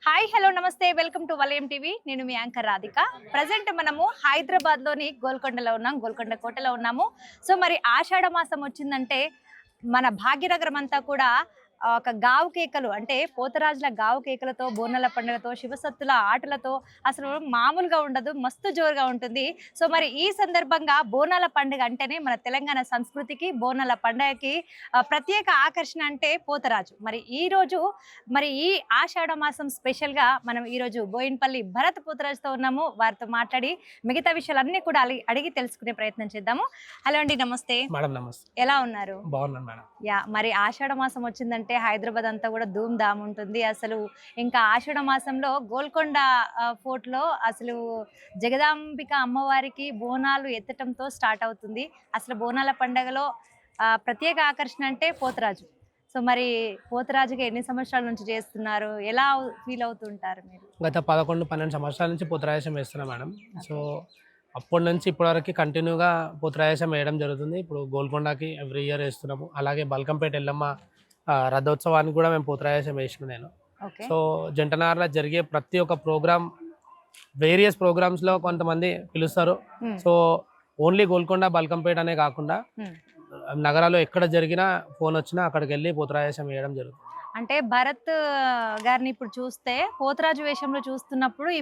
Hi hello నమస్తే welcome to వలయం TV. నేను మీ యాంకర్ రాధిక. ప్రజెంట్ మనము హైదరాబాద్లోని గోల్కొండలో ఉన్నాం, గోల్కొండ కోటలో ఉన్నాము. సో మరి ఆషాఢ మాసం వచ్చిందంటే మన భాగ్యనగరం అంతా కూడా ఒక గావు కేకలు అంటే పోతరాజుల గావు కేకలతో, బోనాల పండుగతో, శివసత్తుల ఆటలతో అసలు మామూలుగా ఉండదు, మస్తు జోరుగా ఉంటుంది. సో మరి ఈ సందర్భంగా బోనాల పండుగ అంటేనే మన తెలంగాణ సంస్కృతికి, బోనాల పండుగకి ప్రత్యేక ఆకర్షణ అంటే పోతరాజు. మరి ఈ రోజు ఈ ఆషాఢ మాసం స్పెషల్గా మనం ఈరోజు బోయిన్పల్లి భరత్ పోతరాజుతో ఉన్నాము. వారితో మాట్లాడి మిగతా విషయాలన్నీ కూడా అడిగి తెలుసుకునే ప్రయత్నం చేద్దాము. హలో అండి, నమస్తే మేడం. నమస్తే. ఎలా ఉన్నారు? బాగున్నాను మేడం. మరి ఆషాఢ మాసం వచ్చిందంటే హైదరాబాద్ అంతా కూడా ధూమ్ ధామ్ ఉంటుంది. అసలు ఇంకా ఆషాఢ మాసంలో గోల్కొండ ఫోర్ట్ లో అసలు జగదాంబిక అమ్మవారికి బోనాలు ఎత్తటంతో స్టార్ట్ అవుతుంది. అసలు బోనాల పండుగలో ప్రత్యేక ఆకర్షణ అంటే పోతరాజు. సో మరి పోతరాజుగా ఎన్ని సంవత్సరాల నుంచి చేస్తున్నారు? ఎలా ఫీల్ అవుతుంటారు మీరు? గత 11-12 సంవత్సరాల నుంచి పోతరాజం వేస్తున్నా మేడం. సో అప్పటి నుంచి ఇప్పటివరకు కంటిన్యూగా పోతరాజం వేయడం జరుగుతుంది. ఇప్పుడు గోల్కొండకి ఎవ్రీ ఇయర్ వేస్తున్నాము. అలాగే బల్కంపేట ఎల్లమ్మ రథోత్సవానికి కూడా మేము పోతరాజం వేసిన నేను. సో జంటనార్లో జరిగే ప్రతి ఒక్క ప్రోగ్రామ్, వేరియస్ ప్రోగ్రామ్స్లో కొంతమంది పిలుస్తారు. సో ఓన్లీ గోల్కొండ బల్కంపేట అనే కాకుండా నగరాల్లో ఎక్కడ జరిగినా ఫోన్ వచ్చినా అక్కడికి వెళ్ళి పోతరాజం వేయడం జరుగుతుంది. అంటే భరత్ గారిని ఇప్పుడు చూస్తే పోతరాజు వేషంలో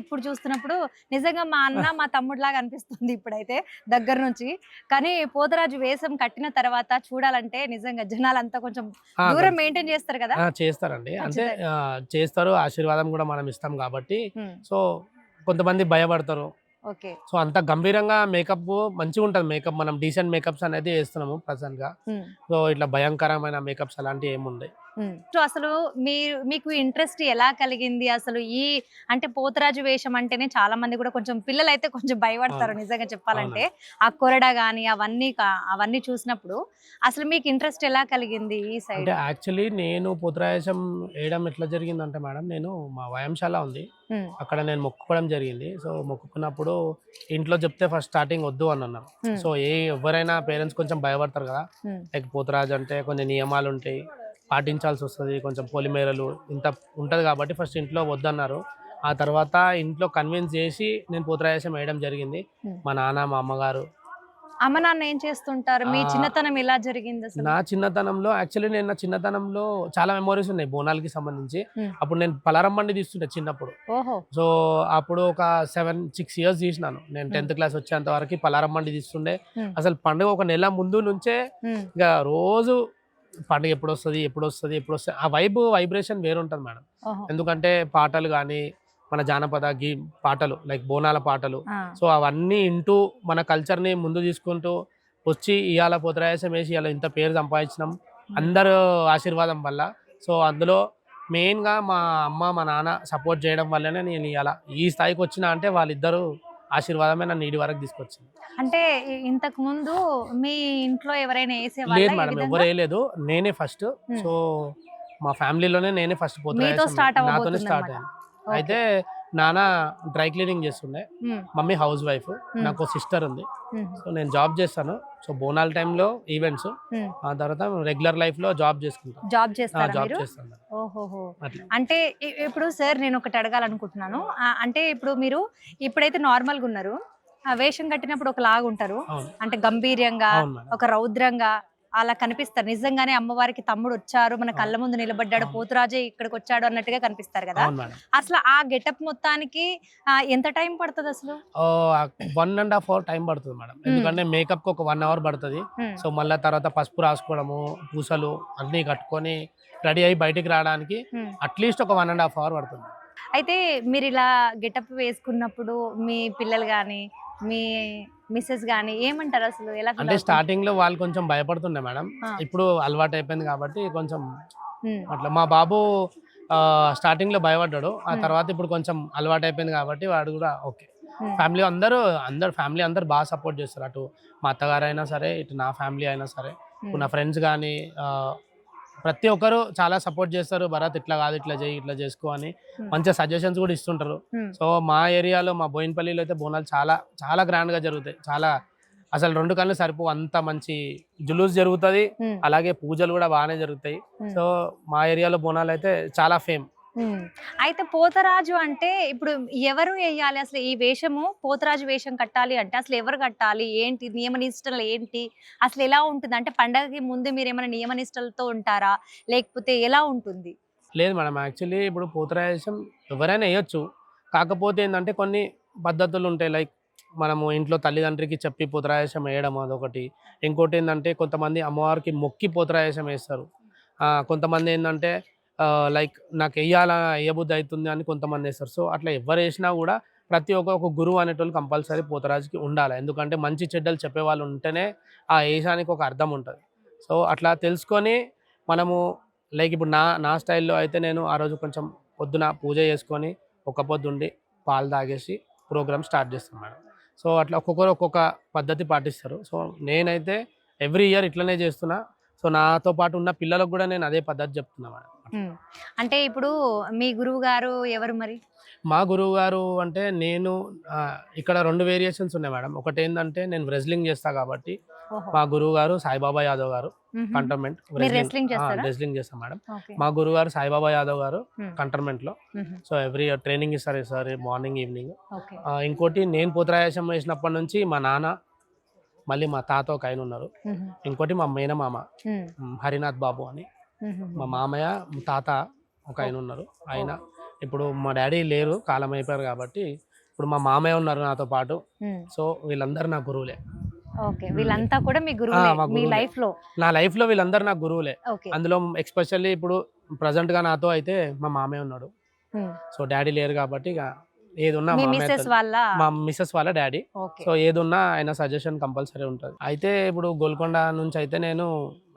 ఇప్పుడు చూస్తున్నప్పుడు నిజంగా మా అన్న మా తమ్ముడిలాగా అనిపిస్తుంది ఇప్పుడైతే దగ్గర నుంచి. కానీ పోతరాజు వేషం కట్టిన తర్వాత చూడాలంటే నిజంగా జనాలంతా కొంచెం దూరం మెయింటైన్ చేస్తారు కదా. చేస్తారండి, అంటే చేస్తారు. ఆశీర్వాదం కూడా మనం ఇస్తాం కాబట్టి సో కొంతమంది భయపడతారు. సో అంత గంభీరంగా మేకప్ మంచిగా ఉంటుంది. మేకప్ మనం డీసెంట్ మేకప్స్ అనేది వేస్తున్నాము ప్రజెంట్ గా. సో ఇట్లా భయంకరమైన మేకప్స్ అలాంటివి ఏముండే. సో అసలు మీకు ఇంట్రెస్ట్ ఎలా కలిగింది? అసలు అంటే పోతరాజు వేషం అంటేనే చాలా మంది కూడా కొంచెం పిల్లలు అయితే కొంచెం భయపడతారు నిజంగా చెప్పాలంటే. ఆ కొరడా గానీ అవన్నీ చూసినప్పుడు అసలు మీకు ఇంట్రెస్ట్ ఎలా కలిగింది ఈ సైడ్? యాక్చువల్లీ నేను పోతరాజం వేయడం ఎట్లా జరిగిందంటే మేడం, నేను మా వ్యాయామశాల ఉంది, అక్కడ నేను మొక్కుకోవడం జరిగింది. సో మొక్కుకున్నప్పుడు ఇంట్లో చెప్తే ఫస్ట్ స్టార్టింగ్ వద్దు అని అన్నారు. సో ఎవరైనా పేరెంట్స్ కొంచెం భయపడతారు కదా, లైక్ పోతరాజు అంటే కొన్ని నియమాలు ఉంటాయి, పాటించాల్సి వస్తుంది, కొంచెం పొలిమేరలు ఇంత ఉంటుంది కాబట్టి ఫస్ట్ ఇంట్లో వద్దన్నారు. ఆ తర్వాత ఇంట్లో కన్విన్స్ చేసి నేను పోతరాజం వేయడం జరిగింది. మా నాన్న, మా అమ్మగారు. అమ్మ నాన్న ఏం చేస్తుంటారు? మీ చిన్నతనం ఎలా జరిగింది? నా చిన్నతనంలో యాక్చువల్లీ నా చిన్నతనంలో చాలా మెమోరీస్ ఉన్నాయి బోనాలకి సంబంధించి. అప్పుడు నేను పలారం బండి తీస్తుంటే చిన్నప్పుడు. సో అప్పుడు ఒక 7-6 ఇయర్స్ తీసినాను నేను. 10th క్లాస్ వచ్చేంత వరకు పలారం బండి తీస్తుండే. అసలు పండుగ ఒక నెల ముందు నుంచే ఇక రోజు పండుగ ఎప్పుడు వస్తుంది ఆ వైబ్రేషన్ వేరుంటుంది మేడం. ఎందుకంటే పాటలు కానీ మన జానపద పాటలు లైక్ బోనాల పాటలు, సో అవన్నీ ఇంటూ మన కల్చర్ని ముందు తీసుకుంటూ వచ్చి ఇవాళ పోతరాజం వేసి ఇవాళ ఇంత పేరు సంపాదించినాం అందరూ ఆశీర్వాదం వల్ల. సో అందులో మెయిన్గా మా అమ్మ మా నాన్న సపోర్ట్ చేయడం వల్లనే నేను ఇవాళ ఈ స్థాయికి వచ్చిన. అంటే వాళ్ళిద్దరూ ఆశీర్వాదమే నన్ను ఈడి వరకు తీసుకొచ్చింది. అంటే ఇంతకు ముందు మీ ఇంట్లో ఎవరైనా లేదు మేడం, ఎవరు వేయలేదు, నేనే ఫస్ట్. సో మా ఫ్యామిలీలోనే నేనే ఫస్ట్ పోతరాజం నాతోనే స్టార్ట్ అయింది. అయితే నాన్న డ్రై క్లీనింగ్ చేస్తుండే, మమ్మీ హౌస్ వైఫ్, నాకు సిస్టర్ ఉంది. సో నేను జాబ్ చేస్తాను. సో బోనాల టైంలో ఈవెంట్స్, ఆ తర్వాత రెగ్యులర్ లైఫ్ లో జాబ్ చేసుకుంటాను. జాబ్ చేస్తాను. ఓహోహో. అంటే ఇప్పుడు సార్ నేను ఒకటి అడగాలనుకుంటున్నాను. అంటే ఇప్పుడు మీరు ఇప్పుడైతే నార్మల్ గా ఉన్నారు, ఆ వేషం కట్టినప్పుడు ఒక లాగా ఉంటారు, అంటే గంభీర్యంగా ఒక రౌద్రంగా అలా కనిపిస్తారు. నిజంగానే అమ్మవారికి తమ్ముడు వచ్చారు, మన కళ్ళ ముందు నిలబడ్డాడు, పోతురాజే ఇక్కడికి వచ్చాడు అన్నట్టుగా కనిపిస్తారు కదా. అసలు ఆ గెటప్ మొత్తానికి ఎంత టైం పడుతుంది? అసలు 1.5 hour టైం పడుతుంది మేడం. ఎందుకంటే మేకప్ కి ఒక 1 hour పడుతుంది. సో మళ్ళీ తర్వాత పసుపు రాసుకోవడము, పూసలు అన్ని కట్టుకొని రెడీ అయ్యి బయటికి రావడానికి అట్లీస్ట్ ఒక 1.5 hour పడుతుంది. అయితే మీరు ఇలా గెటప్ వేసుకున్నప్పుడు మీ పిల్లలు గాని మీ మిస్సెస్ గానీ ఏమంటారు? అసలు ఎలా? అంటే స్టార్టింగ్ లో వాళ్ళు కొంచెం భయపడుతుండే మేడం, ఇప్పుడు అలవాటు అయిపోయింది కాబట్టి కొంచెం అట్లా. మా బాబు స్టార్టింగ్ లో భయపడ్డాడు, ఆ తర్వాత ఇప్పుడు కొంచెం అలవాటు అయిపోయింది కాబట్టి వాడు కూడా ఓకే. ఫ్యామిలీ అందరూ బాగా సపోర్ట్ చేస్తారు. అటు మా అత్తగారు అయినా సరే, ఇటు నా ఫ్యామిలీ అయినా సరే, నా ఫ్రెండ్స్ కానీ ప్రతి ఒక్కరు చాలా సపోర్ట్ చేస్తారు. భరత్ ఇట్లా కాదు, ఇట్లా చేయి, ఇట్లా చేసుకో అని మంచిగా సజెషన్స్ కూడా ఇస్తుంటారు. సో మా ఏరియాలో, మా బోయిన్పల్లిలో అయితే బోనాలు చాలా చాలా గ్రాండ్ గా జరుగుతాయి. చాలా అసలు 2 కళ్ళు సరిపో అంత మంచి జులూస్ జరుగుతుంది. అలాగే పూజలు కూడా బాగానే జరుగుతాయి. సో మా ఏరియాలో బోనాలు అయితే చాలా ఫేమ్. అయితే పోతరాజు అంటే ఇప్పుడు ఎవరు వేయాలి అసలు ఈ వేషము? పోతరాజు వేషం కట్టాలి అంటే అసలు ఎవరు కట్టాలి? ఏంటి నియమ నిష్టలు ఏంటి? అసలు ఎలా ఉంటుంది? అంటే పండగకి ముందు మీరేమైనా నియమ నిష్టలతో ఉంటారా? లేకపోతే ఎలా ఉంటుంది? లేదు మేడం, యాక్చువల్లీ ఇప్పుడు పోతరాజం ఎవరైనా వేయొచ్చు. కాకపోతే ఏంటంటే కొన్ని పద్ధతులు ఉంటాయి. లైక్ మనము ఇంట్లో తల్లిదండ్రికి చెప్పి పోతరాజం వేయడం అదొకటి. ఇంకోటి ఏంటంటే కొంతమంది అమ్మవారికి మొక్కి పోతరాజం వేస్తారు. కొంతమంది ఏంటంటే లైక్ నాకు వేయబుద్ధి అవుతుంది అని కొంతమంది వేస్తారు. సో అట్లా ఎవరు వేసినా కూడా ప్రతి ఒక గురువు అనేటోళ్ళు కంపల్సరీ పోతరాజుకి ఉండాలి. ఎందుకంటే మంచి చెడ్డలు చెప్పేవాళ్ళు ఉంటేనే ఆ వేషానికి ఒక అర్థం ఉంటుంది. సో అట్లా తెలుసుకొని మనము లైక్ ఇప్పుడు నా స్టైల్‌లో అయితే నేను ఆ రోజు కొంచెం పొద్దున పూజ చేసుకొని, ఒక్క పొద్దుండి, పాలు తాగేసి ప్రోగ్రామ్ స్టార్ట్ చేస్తాం మేడం. సో అట్లా ఒక్కొక్కరు ఒక్కొక్క పద్ధతి పాటిస్తారు. సో నేనైతే ఎవ్రీ ఇయర్ ఇట్లనే చేస్తున్నా. సో నాతో పాటు ఉన్న పిల్లలకు కూడా నేను అదే పద్ధతి చెప్తున్నా మేడం. అంటే ఇప్పుడు మీ గురువు గారు ఎవరు మరి? మా గురువుగారు అంటే నేను ఇక్కడ 2 వేరియేషన్స్ ఉన్నాయి మేడం. ఒకటేందంటే నేను రెజ్లింగ్ చేస్తా కాబట్టి మా గురువుగారు సాయిబాబా యాదవ్ గారు కంటోన్మెంట్ రెస్లింగ్ చేస్తారా? రెజ్లింగ్ చేస్తాం మేడం. మా గురువుగారు సాయిబాబా యాదవ్ గారు కంటోన్మెంట్‌లో. సో ఎవ్రీ ఇయర్ ట్రైనింగ్ ఇస్తారు సార్ మార్నింగ్, ఈవినింగ్. ఇంకోటి నేను పోతరాజం వేసినప్పటి నుంచి మా నాన్న, మళ్ళీ మా తాత ఒక ఆయన ఉన్నారు. ఇంకోటి మా మేనమామ హరినాథ్ బాబు అని, మా మామయ్య తాత ఒక ఆయన ఉన్నారు. ఆయన ఇప్పుడు మా డాడీ లేరు, కాలం అయిపోయారు కాబట్టి ఇప్పుడు మా మామయ్య ఉన్నారు నాతో పాటు. సో వీళ్ళందరూ నా గురువులే. ఓకే, వీళ్ళంతా కూడా మీ గురువులే మీ లైఫ్ లో? నా లైఫ్ లో వీళ్ళందరూ నా గురువులే. అందులో ఎక్స్పెషల్లీ ఇప్పుడు ప్రజెంట్ గా నాతో అయితే మా మామయ్య ఉన్నాడు. సో డాడీ లేరు కాబట్టి ఇక ఏదున్నా మా మిస్సెస్ వాళ్ళ డాడీ. సో ఏదున్నా ఆయన సజెషన్ కంపల్సరీ ఉంటుంది. అయితే ఇప్పుడు గోల్కొండ నుంచి అయితే నేను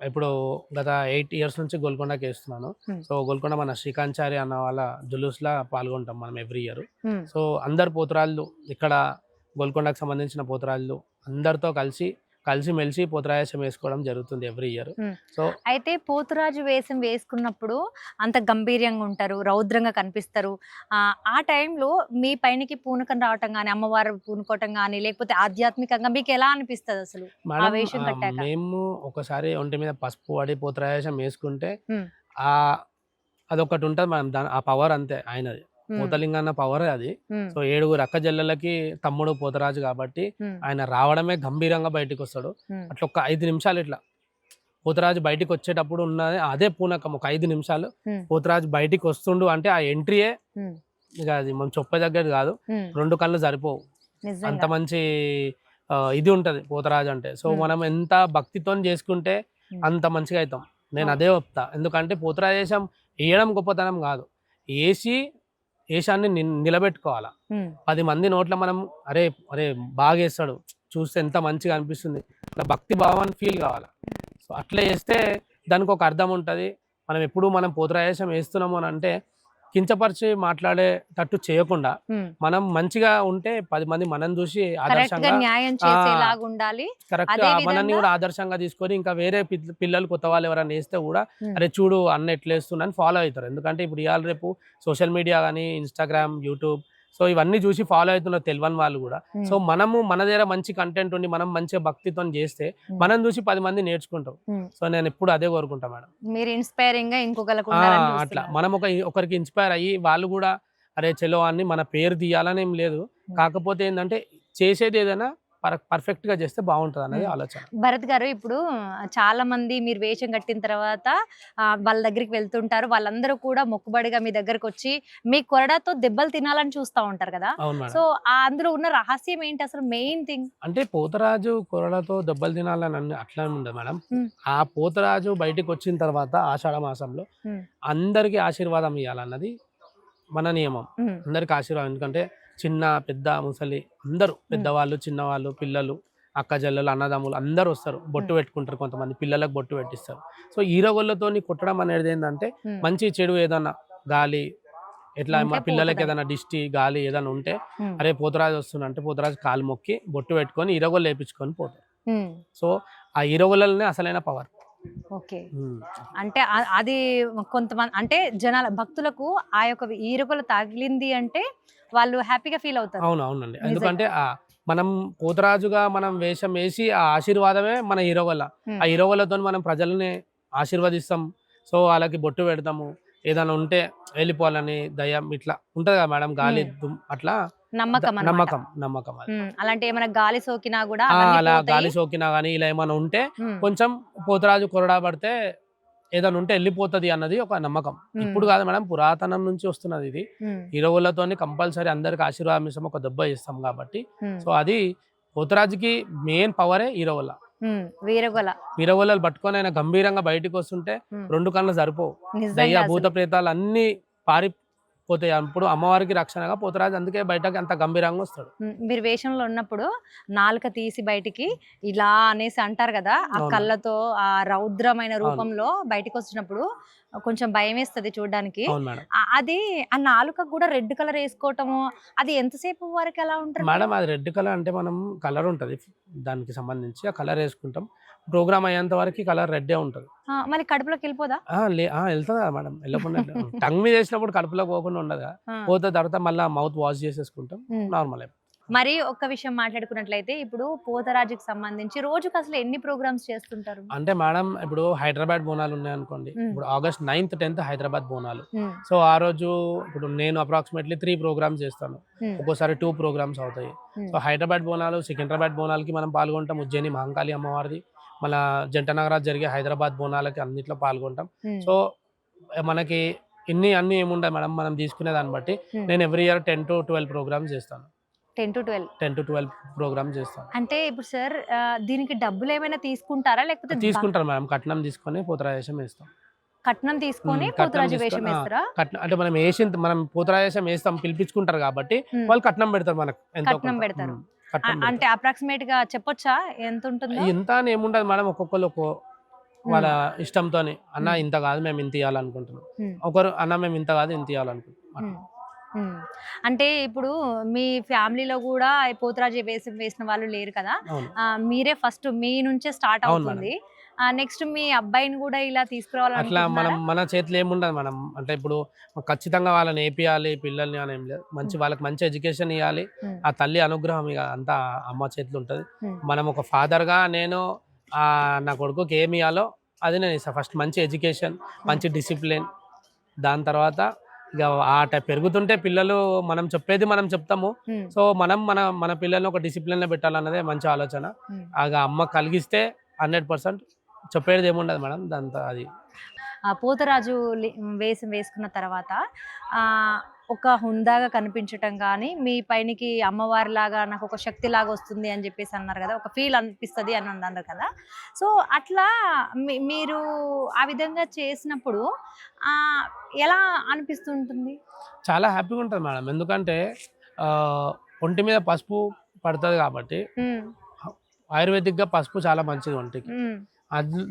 ఇప్పుడు గత 8 years నుంచి గోల్కొండకి వేస్తున్నాను. సో గోల్కొండ మన శ్రీకాంచారి అన్న వాళ్ళ జులూస్లా పాల్గొంటాం మనం ఎవ్రీ ఇయర్. సో అందరు పోతురాళ్ళు ఇక్కడ గోల్కొండకు సంబంధించిన పోతురాళ్ళు అందరితో కలిసిమెలిసి పోతురాజం వేసుకోవడం జరుగుతుంది ఎవ్రీ ఇయర్. సో అయితే పోతురాజు వేషం వేసుకున్నప్పుడు అంత గంభీర్యంగా ఉంటారు, రౌద్రంగా కనిపిస్తారు. ఆ టైంలో మీ పైనకి పూనకం రావటం కానీ, అమ్మవారు పూనుకోవటం కానీ, లేకపోతే ఆధ్యాత్మికంగా మీకు ఎలా అనిపిస్తుంది అసలు ఆ వేషం కట్టాక? మేము ఒకసారి ఒంటి మీద పసుపు పడి పోతురాజం వేసుకుంటే అదొకటి ఉంటుంది మనం, ఆ పవర్ అంతే ఆయనది. పోతలింగన్న పవర్ అది. సో 7 అక్క చెల్లెలకి తమ్ముడు పోతరాజు కాబట్టి ఆయన రావడమే గంభీరంగా బయటకు వస్తాడు. అట్లా ఒక 5 నిమిషాలు ఇట్లా పోతరాజు బయటికి వచ్చేటప్పుడు ఉన్నది అదే పూనకం. ఒక 5 నిమిషాలు పోతరాజు బయటికి వస్తుండు అంటే ఆ ఎంట్రీయే ఇక అది మనం చెప్పే దగ్గర కాదు, 2 కళ్ళు సరిపోవు, అంత మంచి ఇది ఉంటది పోతరాజు అంటే. సో మనం ఎంత భక్తితో చేసుకుంటే అంత మంచిగా అవుతాం. నేను అదే చెప్తా. ఎందుకంటే పోతరాజేశం వేయడం గొప్పతనం కాదు, ఏషాన్ని నిలబెట్టుకోవాలా. 10 మంది నోట్ల మనం అరే అరే బాగా వేస్తాడు చూస్తే ఎంత మంచిగా అనిపిస్తుంది, అట్లా భక్తి భావాన్ని ఫీల్ కావాలా. సో అట్లా చేస్తే దానికి ఒక అర్థం ఉంటుంది. మనం ఎప్పుడు మనం పోతురాజం వేస్తున్నాము అని అంటే కించపరిచి మాట్లాడేటట్టు చేయకుండా మనం మంచిగా ఉంటే 10 మంది మనం చూసి ఆదర్శంగా కరెక్ట్ మనల్ని కూడా ఆదర్శంగా తీసుకొని ఇంకా వేరే పిల్లలు కొత్త వాళ్ళు ఎవరైనా వేస్తే కూడా అరే చూడు అన్న ఎట్లా వేస్తున్నా ఫాలో అవుతారు. ఎందుకంటే ఇప్పుడు ఇవాళ రేపు సోషల్ మీడియా కానీ, ఇన్స్టాగ్రామ్, యూట్యూబ్, సో ఇవన్నీ చూసి ఫాలో అవుతున్నారు తెలియని వాళ్ళు కూడా. సో మనము మన దగ్గర మంచి కంటెంట్ ఉండి మనం మంచిగా భక్తితో చేస్తే మనం చూసి 10 మంది నేర్చుకుంటాం. సో నేను ఎప్పుడు అదే కోరుకుంటా మేడం. మీరు ఇన్స్పైరింగ్ గా ఇంకొకరికి అట్లా మనం ఒకరికి ఇన్స్పైర్ అయ్యి వాళ్ళు కూడా అరే చలో అని మన పేరు తీయాలని ఏం లేదు. కాకపోతే ఏంటంటే చేసేది ఏదైనా పర్ఫెక్ట్ గా చేస్తే బాగుంటది అనేది ఆలోచన. భరత్ గారు, ఇప్పుడు చాలా మంది మీరు వేషం కట్టిన తర్వాత వాళ్ళ దగ్గరికి వెళ్తుంటారు, వాళ్ళందరూ కూడా మొక్కుబడిగా మీ దగ్గరకు వచ్చి మీ కొరడాతో దెబ్బలు తినాలని చూస్తూ ఉంటారు కదా. సో అందులో ఉన్న రహస్యం ఏంటి అసలు? మెయిన్ థింగ్ అంటే పోతరాజు కొరడాతో దెబ్బలు తినాలని అట్లా ఉండదు మేడం. ఆ పోతరాజు బయటకు వచ్చిన తర్వాత ఆషాఢ మాసంలో అందరికి ఆశీర్వాదం ఇవ్వాలన్నది మన నియమం. అందరికి ఆశీర్వాదం. ఎందుకంటే చిన్న పెద్ద ముసలి అందరూ, పెద్దవాళ్ళు, చిన్నవాళ్ళు, పిల్లలు, అక్క చెల్లెలు, అన్నదమ్ములు అందరూ వస్తారు. బొట్టు పెట్టుకుంటారు, కొంతమంది పిల్లలకు బొట్టు పెట్టిస్తారు. సో ఈరగొల్లతో కొట్టడం అనేది ఏంటంటే మంచి చెడు ఏదన్నా గాలి ఎట్లా మా పిల్లలకి ఏదైనా దిష్టి గాలి ఏదైనా ఉంటే అరే పోతరాజు వస్తున్నా అంటే పోతరాజు కాలు మొక్కి బొట్టు పెట్టుకొని ఈరగొల్ల వేయించుకొని పోతారు. సో ఆ ఈరగొల్లనే అసలైన పవర్. ఓకే, అంటే అది కొంతమంది అంటే జనాల భక్తులకు ఆ యొక్క ఈరగొల తగిలింది అంటే వాళ్ళు హ్యాపీగా ఫీల్ అవుతారు. అవునండి. ఎందుకంటే మనం పోతరాజుగా మనం వేషం వేసి ఆ ఆశీర్వాదమే మన ఈరగొల్ల. ఆ ఈరగొల్లతో మనం ప్రజల్ని ఆశీర్వదిస్తాం. సో వాళ్ళకి బొట్టు పెడతాము. ఏదైనా ఉంటే వెళ్ళిపోవాలని దయ్యం ఇట్లా ఉంటది కదా మేడం, గాలి అట్లా నమ్మకం అన్నమాట. నమ్మకం నమ్మకం అది. అలాంటి ఏమైనా గాలి సోకినా కూడా ఆ, అవన్నీ అలా పోతాయి. గాలి సోకినా గానీ ఇలా ఏమైనా ఉంటే ఉమ్, కొంచెం పోతరాజు కొరడా పడితే ఏదైనా ఉంటే వెళ్ళిపోతది అన్నది ఒక నమ్మకం. ఇప్పుడు కాదు మేడం, పురాతనం నుంచి వస్తున్నది ఇది. ఉమ్, ఇరవులతోని కంపల్సరీ అందరికి ఆశీర్వాదం ఇస్తాం, ఒక దెబ్బ ఇస్తాం కాబట్టి. ఉమ్, సో అది పోతరాజుకి మెయిన్ పవరే ఇరవల. వీరగొల ఇరవలలు పట్టుకొని ఆయన గంభీరంగా బయటికి వస్తుంటే ఉమ్, 2 కళ్ళు సరిపోవు. నిజంగా దయ్య అసలు. భూత ప్రేతాలు అన్ని పారిపోతాయి. అప్పుడు అమ్మవారికి రక్షణగా పోతరాజు అందుకే బయటకి అంత గంభీరంగా వస్తాడు. మీరు వేషంలో ఉన్నప్పుడు నాలుక తీసి బయటికి ఇలా అనేసి అంటారు కదా, ఆ అవును. కళ్ళతో ఆ రౌద్రమైన అవును. రూపంలో బయటికి వచ్చినప్పుడు కొంచెం భయం వేస్తుంది చూడడానికి. అవును మేడం. అది ఆ నాలుక కూడా రెడ్ కలర్ వేసుకోవటము, అది ఎంతసేపు వరకు ఎలా ఉంటుంది? మేడం అది రెడ్ కలర్ అంటే మనం కలర్ ఉంటుంది దానికి సంబంధించి, ఆ కలర్ వేసుకుంటాం. ప్రోగ్రామ్ అయ్యేంత వరకు కలర్ రెడ్డే ఉంటుంది. మరి కడుపులోకి వెళ్ళిపోదా? వెళ్తుంది కదా మేడం, వెళ్ళకుండా టంగ్ మీద వేసినప్పుడు కడుపులోకి పోకుండా ఉండదు కదా. ఆ. పోతే తర్వాత మళ్ళీ మౌత్ వాష్ చేసేసుకుంటాం, ఉమ్. నార్మల్. మరి ఒక్క విషయం మాట్లాడుకున్నట్లయితే, ఇప్పుడు పోతరాజుకి సంబంధించి రోజుకి అసలు ఎన్ని ప్రోగ్రామ్స్ చేస్తుంటారు? అంటే మేడం ఇప్పుడు హైదరాబాద్ బోనాలు ఉన్నాయి అనుకోండి, ఉమ్. ఇప్పుడు August 9th 10th Hyderabad Bonalu. Um, so ఆ రోజు ఇప్పుడు నేను అప్రాక్సిమేట్లీ 3 ప్రోగ్రామ్స్ చేస్తాను, ఉమ్, ఒక్కోసారి 2 ప్రోగ్రామ్స్ అవుతాయి. ఉమ్, సో హైదరాబాద్ బోనాలు, సికింద్రాబాద్ బోనాలకి మనం పాల్గొంటాం, ఉజ్జయిని మహంకాళి అమ్మవారిది, మళ్ళీ జంట నగరాలు జరిగే హైదరాబాద్ బోనాలకి అన్నిట్లో పాల్గొంటాం. ఉమ్, సో మనకి అన్ని ఏముండదు మేడం, మనం తీసుకునే దాన్ని బట్టి. ఉమ్. నేను ఎవ్రీ ఇయర్ 10 to 12 ప్రోగ్రామ్స్ చేస్తాను. 10 to 12 10 to 12 ప్రోగ్రామ్స్ చేస్తాను. అంటే ఇప్పుడు సార్ దీనికి డబ్బులు ఏమైనా తీసుకుంటారా, లేకపోతే తీసుకుంటారు మేడం, కట్నం తీసుకొని పోతరాజేశం వేస్తాం. కట్నం తీసుకొని కట్నం పోతరాజు వేషం తీసుకొని, వేస్తారా? కట్నం అంటే మనం పోతరాజేశం వేస్తాం, పిలిపించుకుంటారు కాబట్టి ఉమ్. వాళ్ళు కట్నం పెడతారు మనకు, ఎంతో కట్నం కొంత. పెడతారు. కట్నం అంటే పెడతారు. అప్రాక్సిమేట్ గా చెప్పొచ్చా ఎంత ఉంటుందో? ఇంత అని ఏముండదు మేడం, ఒక్కొక్కరు వాళ్ళ ఇష్టంతో అన్న ఉమ్. ఇంత కాదు మేము ఇంత ఇవ్వాలనుకుంటున్నాం, ఉమ్, ఒకరు అన్న మేము ఇంత కాదు ఇంత ఇవ్వాలనుకుంటున్నాం. ఉమ్, ఉమ్. అంటే ఇప్పుడు మీ ఫ్యామిలీలో కూడా ఈ పోతరాజు వేషం వేసిన వాళ్ళు లేరు కదా, అవును. మీరే ఫస్ట్ మీ నుంచే స్టార్ట్ అవును అవుతుంది. నెక్స్ట్ మీ అబ్బాయిని కూడా ఇలా అట్లా తీసుకురావాలనుకుంటున్నారా? మన చేతిలో ఏముండదు మనం, అంటే ఇప్పుడు ఖచ్చితంగా వాళ్ళని వేపియాలి పిల్లల్ని అని ఏం లేదు, వాళ్ళకి మంచి ఎడ్యుకేషన్ ఇవ్వాలి, ఉమ్, ఆ తల్లి అనుగ్రహం ఇక అంతా అమ్మ చేతిలో ఉంటుంది. ఉమ్, మనం ఒక ఫాదర్గా నేను నా కొడుకుకి ఏమి ఇవ్వాలో అది నేను ఇస్తాను. ఫస్ట్ మంచి ఎడ్యుకేషన్, మంచి డిసిప్లిన్, దాని తర్వాత ఇక పెరుగుతుంటే పిల్లలు మనం చెప్పేది మనం చెప్తాము. ఉమ్, సో మనం మన పిల్లల్ని ఒక డిసిప్లిన్లో పెట్టాలన్నదే మంచి ఆలోచన. ఉమ్. అమ్మ కలిగిస్తే 100% చెప్పేది ఏముండదు మేడం, దాంతో అది. పోతరాజు వేషం వేసుకున్న తర్వాత ఒక హుందాగా కనిపించటం కానీ, మీ పైనకి అమ్మవారి లాగా నాకు ఒక శక్తి లాగా వస్తుంది అని చెప్పేసి అన్నారు కదా, ఒక ఫీల్ అనిపిస్తుంది అని అన్నారు కదా. సో అట్లా మీరు ఆ విధంగా చేసినప్పుడు ఎలా అనిపిస్తుంటుంది? చాలా హ్యాపీగా ఉంటుంది మేడం, ఎందుకంటే ఒంటి మీద పసుపు పడుతుంది కాబట్టి. ఉమ్, ఆయుర్వేదిక్గా పసుపు చాలా మంచిది ఒంటికి. ఉమ్,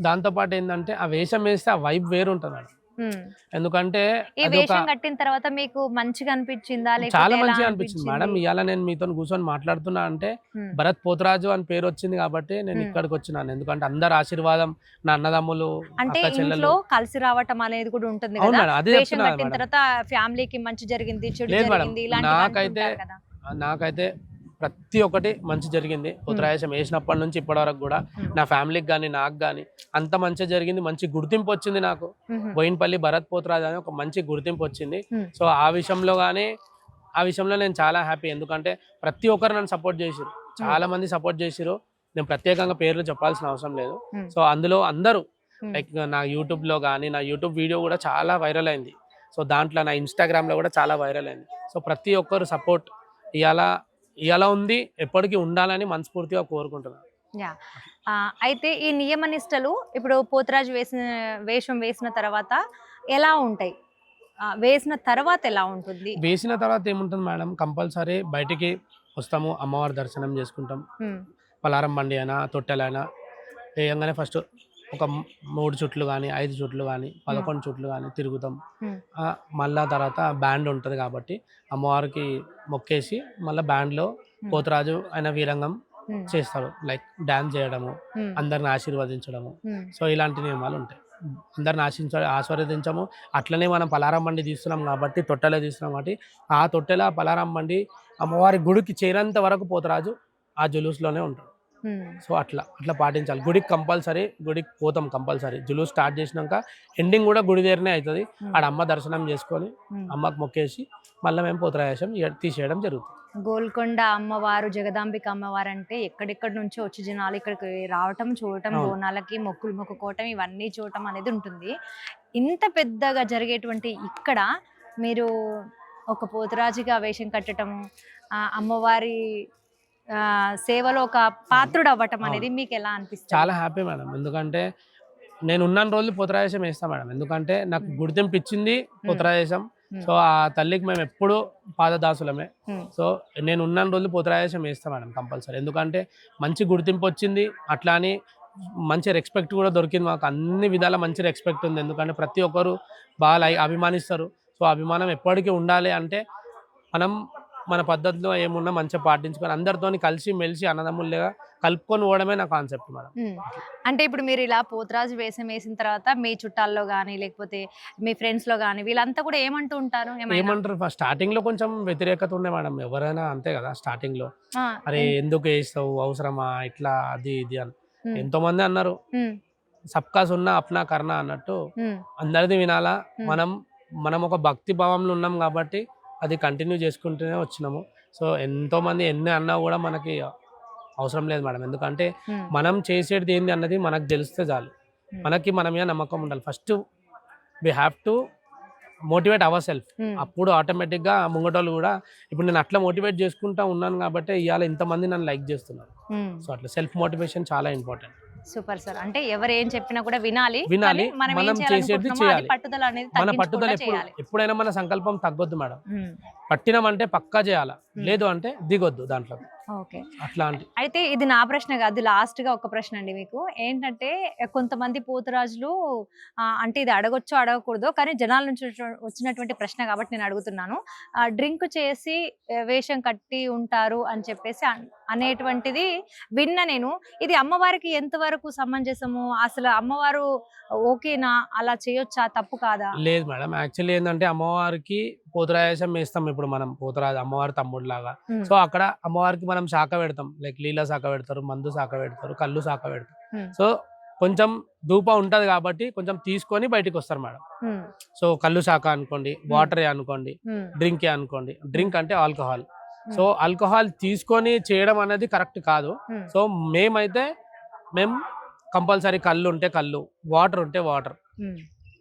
దాంతోపాటు ఏంటంటే ఆ వేషం వేస్తే ఆ వైబ్ వేరు ఉంటుంది మేడం, ఉమ్. ఎందుకంటే ఈ వేషం కట్టిన తర్వాత మీకు మంచిగా అనిపించిందా, లేకపోతే చాలా ఎలా మంచిగా అనిపించింది మేడం. ఇవాళ నేను మీతో కూర్చొని మాట్లాడుతున్నా అంటే ఉమ్, భరత్ పోతరాజు అని పేరు వచ్చింది కాబట్టి నేను ఇక్కడికి వచ్చినాను, ఎందుకంటే అందరు ఆశీర్వాదం, నా అన్నదమ్ములు, అంటే అక్క చెల్లెలు. ఇంట్లో కలిసి రావటం అనేది కూడా ఉంటుంది అవును కదా, మేడం, అదే వేషం చెప్తున్నా కట్టిన మేడం. తర్వాత ఫ్యామిలీకి మంచి జరిగింది, చెడు లేదు మేడం, జరిగింది, ఇలాంటివి నాకైతే అంటుంటారు కదా. నాకైతే ప్రతి ఒక్కటి మంచి జరిగింది. ఉత్తరాయసం వేసినప్పటి నుంచి ఇప్పటి వరకు కూడా ఉమ్. నా ఫ్యామిలీకి కానీ నాకు కానీ అంత మంచిగా జరిగింది. మంచి గుర్తింపు వచ్చింది నాకు. ఉహు. బోయినపల్లి భరత్ పోతరాజ్ అని ఒక మంచి గుర్తింపు వచ్చింది. ఉమ్. సో ఆ విషయంలో నేను చాలా హ్యాపీ, ఎందుకంటే ప్రతి ఒక్కరు నన్ను సపోర్ట్ చేసిరు, చాలా మంది సపోర్ట్ చేసిరు. నేను ప్రత్యేకంగా పేర్లు చెప్పాల్సిన అవసరం లేదు. ఉమ్. సో అందులో అందరూ ఉమ్. లైక్ నా యూట్యూబ్లో కానీ, నా యూట్యూబ్ వీడియో కూడా చాలా వైరల్ అయింది. సో దాంట్లో నా ఇన్స్టాగ్రామ్లో కూడా చాలా వైరల్ అయింది. సో ప్రతి ఒక్కరు సపోర్ట్ ఇవాళ ఉంది, ఎప్పటికీ ఉండాలని మనస్ఫూర్తిగా కోరుకుంటున్నాను. యా. అయితే ఈ నియమ నిష్టలు ఇప్పుడు పోతరాజు వేషం వేసిన తర్వాత ఎలా ఉంటాయి, వేసిన తర్వాత ఎలా ఉంటుంది? వేసిన తర్వాత ఏముంటుంది మేడం, కంపల్సరీ బయటికి వస్తాము, అమ్మవారి దర్శనం చేసుకుంటాం. ఉమ్. పలారం బండి అయినా తొట్టెలైనా వేయంగానే ఫస్ట్ ఒక 3 చుట్లు కానీ 5 చుట్లు కానీ 11 చుట్లు కానీ తిరుగుతాం. మళ్ళా తర్వాత బ్యాండ్ ఉంటుంది కాబట్టి అమ్మవారికి మొక్కేసి మళ్ళీ బ్యాండ్లో పోతరాజు ఆయన వీరంగం చేస్తాడు, లైక్ డ్యాన్స్ చేయడము, అందరిని ఆశీర్వదించడము. సో ఇలాంటి నియమాలు ఉంటాయి. అందరిని ఆశీర్వదించము. అట్లనే మనం పలారం బండి తీస్తున్నాం కాబట్టి, తొట్టెలో తీస్తున్నాం కాబట్టి ఆ పలారం బండి అమ్మవారి గుడికి చేరేంత వరకు పోతరాజు ఆ జులూస్లోనే ఉంటాడు. సో అట్లా అట్లా పాటించాలి. గుడికి కంపల్సరీ, గుడికి పోతాం కంపల్సరీ. జులూస్ స్టార్ట్ చేసినాక ఎండింగ్ కూడా గుడి దగ్గరనే అవుతుంది. ఆడ అమ్మ దర్శనం చేసుకొని అమ్మకు మొక్కేసి మళ్ళీ మేము పోతరాజేశం తీసేయడం జరుగుతుంది. గోల్కొండ అమ్మవారు, జగదాంబిక అమ్మవారు అంటే ఎక్కడెక్కడి నుంచో వచ్చి జనాలు ఇక్కడికి రావటం, చూడటం, బోనాలకి మొక్కులు మొక్కుకోవటం ఇవన్నీ చూడటం అనేది ఉంటుంది. ఇంత పెద్దగా జరిగేటువంటి ఇక్కడ మీరు ఒక పోతురాజుగా వేషం కట్టడము, అమ్మవారి సేవలో ఒక పాత్రుడు అవ్వటం అనేది మీకు ఎలా అనిపిస్తుంది? చాలా హ్యాపీ మేడం. ఎందుకంటే నేను ఉన్న రోజులు పోతరాజేశం వేస్తాను మేడం. ఎందుకంటే నాకు గుర్తింపు ఇచ్చింది పోతరాజేశం. సో ఆ తల్లికి మేము ఎప్పుడు పాదదాసులమే. సో నేను ఉన్న రోజులు పోతరాజేశం వేస్తాను మేడం కంపల్సరీ. ఎందుకంటే మంచి గుర్తింపు వచ్చింది, అట్లా అని మంచి రెస్పెక్ట్ కూడా దొరికింది మాకు. అన్ని విధాల మంచి రెస్పెక్ట్ ఉంది. ఎందుకంటే ప్రతి ఒక్కరు బాగా అభిమానిస్తారు. సో అభిమానం ఎప్పటికీ ఉండాలి అంటే మనం మన పద్ధతిలో ఏమున్నా మంచిగా పాటించుకొని అందరితో కలిసి మెలిసి అన్నదమ్ములుగా కలుపుకొని పోవడమే నా కాన్సెప్ట్ మేడం. అంటే ఇప్పుడు మీరు ఇలా పోతరాజు వేషం వేసిన తర్వాత మీ చుట్టాల్లో కానీ లేకపోతే మీ ఫ్రెండ్స్ లో కానీ వీళ్ళంతా కూడా ఏమంటూ ఉంటారు? ఏమంటారు, స్టార్టింగ్ లో కొంచెం వ్యతిరేకత ఉండే మేడం. ఎవరైనా అంతే కదా స్టార్టింగ్ లో, అరే ఎందుకు వేస్తావు, అవసరమా, ఇట్లా అది ఇది అని ఎంతో మంది అన్నారు. సబ్కా సున్నా అప్నా కర్నా అన్నట్టు అందరిది వినాలా. మనం ఒక భక్తి భావంలో ఉన్నాం కాబట్టి అది కంటిన్యూ చేసుకుంటూనే వచ్చినాము. సో ఎంతో మంది ఎన్ని అన్నా కూడా మనకి అవసరం లేదు మేడం. ఎందుకంటే మనం చేసేది ఏంది అన్నది మనకు తెలిస్తే చాలు. మనకి మన మీద నమ్మకం ఉండాలి. First we have to motivate our self. అప్పుడు ఆటోమేటిక్గా ముంగటోళ్ళు కూడా, ఇప్పుడు నేను అట్లా మోటివేట్ చేసుకుంటా ఉన్నాను కాబట్టి ఇవాళ ఇంతమంది నన్ను లైక్ చేస్తున్నారు. సో అట్లా సెల్ఫ్ మోటివేషన్ చాలా ఇంపార్టెంట్. Super sir. అంటే ఎవరు ఏం చెప్పినా కూడా వినాలి, మనం చేసేది చేయాలి. పట్టుదల అనేది మన పట్టుదల ఎప్పుడైనా మన సంకల్పం తగ్గొద్దు మేడం. పట్టినామంటే పక్కా చేయాలి, లేదు అంటే దిగొద్దు దాంట్లో. ఓకే, అట్లాంటి. అయితే ఇది నా ప్రశ్న కాదు, లాస్ట్ గా ఒక ప్రశ్న అండి మీకు. ఏంటంటే కొంతమంది పోతురాజులు అంటే ఇది అడగొచ్చో అడగకూడదు, కానీ జనాల నుంచి వచ్చినటువంటి ప్రశ్న కాబట్టి నేను అడుగుతున్నాను. డ్రింక్ చేసి వేషం కట్టి ఉంటారు అని చెప్పేసి అనేటువంటిది విన్నా నేను. ఇది అమ్మవారికి ఎంతవరకు సమంజసము? అసలు అమ్మవారు ఓకేనా, అలా చేయొచ్చా, తప్పు కాదా? లేదు మేడం, యాక్చువల్లీ ఏంటంటే అమ్మవారికి పోతురాజేశం వేస్తాం. ఇప్పుడు మనం పోతురాజు అమ్మవారి తమ్ముడు లాగా. సో అక్కడ అమ్మవారికి మనం శాఖ పెడతాం. లైక్ నీళ్ళ శాఖ పెడతారు, మందు శాఖ పెడతారు, కళ్ళు శాఖ పెడతారు. సో కొంచెం ధూప ఉంటది కాబట్టి కొంచెం తీసుకొని బయటికి వస్తారు మేడం. సో కళ్ళు శాఖ అనుకోండి, వాటరే అనుకోండి, డ్రింకే అనుకోండి. డ్రింక్ అంటే ఆల్కహాల్. సో ఆల్కహాల్ తీసుకొని చేయడం అనేది కరెక్ట్ కాదు. సో మేము కంపల్సరీ కళ్ళు ఉంటే కళ్ళు, వాటర్ ఉంటే వాటర్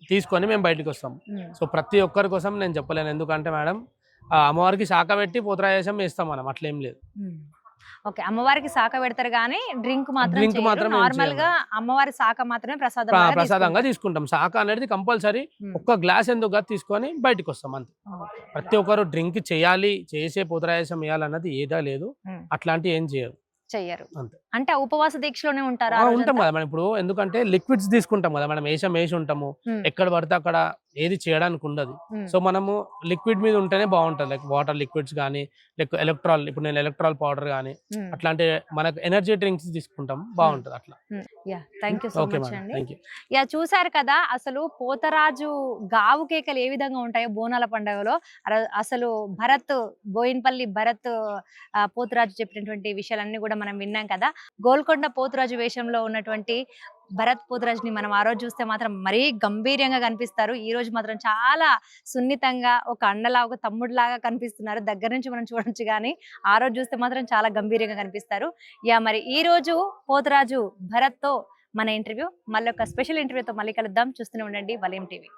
తీసుకొని మేము బయటకు వస్తాం. సో ప్రతి ఒక్కరి కోసం నేను చెప్పలేను. ఎందుకంటే మేడం అమ్మవారికి శాఖ పెట్టి పోతరాజేశం వేస్తాం మనం, అట్లేం లేదు. ఓకే, అమ్మవారికి శాఖ పెడతారు కానీ డ్రింక్ మాత్రం నార్మల్ గా అమ్మవారి శాఖ మాత్రమే ప్రసాదంగా తీసుకుంటాం. శాఖ అనేది కంపల్సరీ ఒక్క గ్లాస్ ఎందుకు తీసుకొని బయటకు వస్తాం అంతే. ప్రతి ఒక్కరు డ్రింక్ చేయాలి, చేసే పోతరాజేశం వేయాలన్నది ఏదా లేదు, అట్లాంటి ఏం చెయ్యరు. అంటే ఉపవాస దీక్షలోనే ఉంటారా? ఉంటాం కదా మనం. ఇప్పుడు ఎందుకంటే లిక్విడ్స్ తీసుకుంటాం కదా మనం, వేసి ఉంటాము. ఎక్కడ పడితే అక్కడ ఏది చేయడానికి ఉండదు. సో మనము లిక్విడ్ మీద ఉంటేనే బాగుంటుంది. లైక్ వాటర్ లిక్విడ్స్ కానీ, లైక్ ఎలక్ట్రాల్, ఇప్పుడు నేను ఎలక్ట్రాల్ పౌడర్ కానీ అట్లాంటి మనకు ఎనర్జీ డ్రింక్స్ తీసుకుంటాం, బాగుంటుంది అట్లా. థ్యాంక్ యూ సో మచ్ అండి. చూసారు కదా, అసలు పోతరాజు గావు కేకలు ఏ విధంగా ఉంటాయో బోనాల పండుగలో. అసలు బోయిన్పల్లి భరత్ పోతరాజు చెప్పినటువంటి విషయాలన్నీ కూడా మనం విన్నాం కదా. గోల్కొండ పోతురాజు వేషంలో ఉన్నటువంటి భరత్ పోతురాజుని మనం ఆ రోజు చూస్తే మాత్రం మరీ గంభీర్యంగా కనిపిస్తారు. ఈ రోజు మాత్రం చాలా సున్నితంగా ఒక అన్నలా, ఒక తమ్ముడులాగా కనిపిస్తున్నారు. దగ్గర నుంచి మనం చూడొచ్చు, కానీ ఆ రోజు చూస్తే మాత్రం చాలా గంభీర్యంగా కనిపిస్తారు. మరి ఈ రోజు పోతురాజు భరత్ తో మన ఇంటర్వ్యూ, మళ్ళీ ఒక స్పెషల్ ఇంటర్వ్యూతో మళ్ళీ కలుద్దాం. చూస్తూనే ఉండండి వలయం టీవీ.